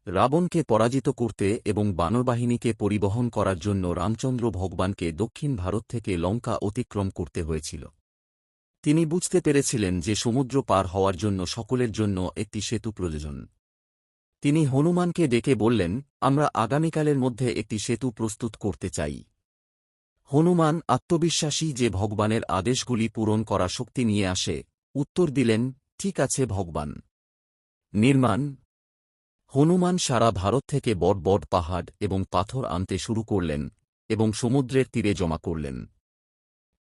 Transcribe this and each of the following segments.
রাবণকে পরাজিত করতে এবং বানরবাহিনীকে পরিবহন করার জন্য রামচন্দ্র ভগবানকে দক্ষিণ ভারত থেকে লঙ্কা অতিক্রম করতে হয়েছিল। তিনি বুঝতে পেরেছিলেন যে সমুদ্র পার হওয়ার জন্য সকলের জন্য একটি সেতু প্রয়োজন। তিনি হনুমানকে ডেকে বললেন, আমরা আগামীকালের মধ্যে একটি সেতু প্রস্তুত করতে চাই। হনুমান, আত্মবিশ্বাসী যে ভগবানের আদেশগুলি পূরণ করা শক্তি নিয়ে আসে, উত্তর দিলেন, ঠিক আছে ভগবান। নির্মাণ। হনুমান সারা ভারত থেকে বড় বড় পাহাড় এবং পাথর আনতে শুরু করলেন এবং সমুদ্রের তীরে জমা করলেন।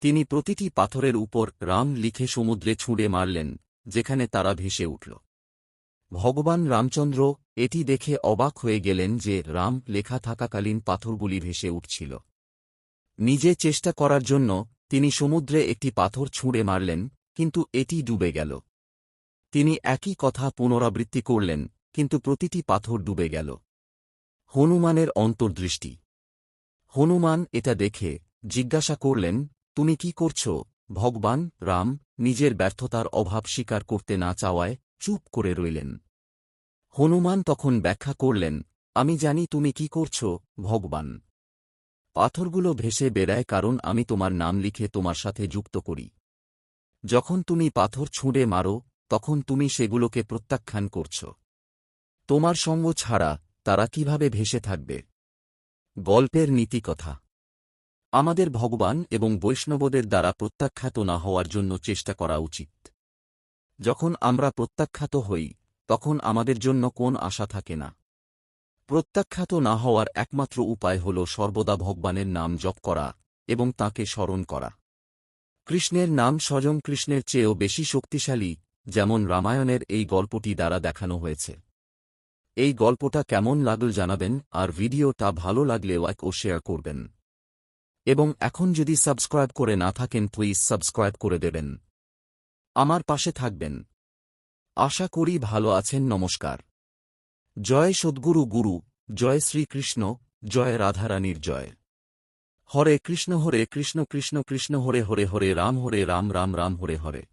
তিনি প্রতিটি পাথরের উপর রাম লিখে সমুদ্রে ছুঁড়ে মারলেন, যেখানে তারা ভেসে উঠল। ভগবান রামচন্দ্র এটি দেখে অবাক হয়ে গেলেন যে রাম লেখা থাকাকালীন পাথরগুলি ভেসে উঠছিল। নিজে চেষ্টা করার জন্য তিনি সমুদ্রে একটি পাথর ছুঁড়ে মারলেন, কিন্তু এটি ডুবে গেল। তিনি একই কথা পুনরাবৃত্তি করলেন, কিন্তু প্রতিটি পাথর ডুবে গেল। হনুমানের অন্তর্দৃষ্টি। হনুমান এটা দেখে জিজ্ঞাসা করলেন, তুমি কি করছ ভগবান? রাম নিজের ব্যর্থতার অভাব স্বীকার করতে না চাওয়ায় চুপ করে রইলেন। হনুমান তখন ব্যাখ্যা করলেন, আমি জানি তুমি কি করছ ভগবান। পাথরগুলো ভেসে বেড়ায় কারণ আমি তোমার নাম লিখে তোমার সাথে যুক্ত করি। যখন তুমি পাথর ছুঁড়ে মারো তখন তুমি সেগুলোকে প্রত্যাখ্যান করছ। তোমার সঙ্গ ছাড়া তারা কিভাবে ভেসে থাকবে? গল্পের নীতিকথা। আমাদের ভগবান এবং বৈষ্ণবদের দ্বারা প্রত্যাখ্যাত না হওয়ার জন্য চেষ্টা করা উচিত। যখন আমরা প্রত্যাখ্যাত হই তখন আমাদের জন্য কোন আশা থাকে না। প্রত্যাখ্যাত না হওয়ার একমাত্র উপায় হল সর্বদা ভগবানের নাম জপ করা এবং তাঁকে স্মরণ করা। কৃষ্ণের নাম স্বয়ং কৃষ্ণের চেয়েও বেশি শক্তিশালী, যেমন রামায়ণের এই গল্পটি দ্বারা দেখানো হয়েছে। এই গল্পটা কেমন লাগল জানাবেন, আর ভিডিওটা ভালো লাগলে লাইক ও শেয়ার করবেন। এবং এখন যদি সাবস্ক্রাইব করে না থাকেন প্লিজ সাবস্ক্রাইব করে দেবেন। আমার পাশে থাকবেন। আশা করি ভালো আছেন। নমস্কার। জয় সদ্গুরু গুরু, জয় শ্রীকৃষ্ণ, জয় রাধারানীর জয়। হরে কৃষ্ণ কৃষ্ণ কৃষ্ণ হরে হরে, হরে রাম রাম রাম হরে হরে।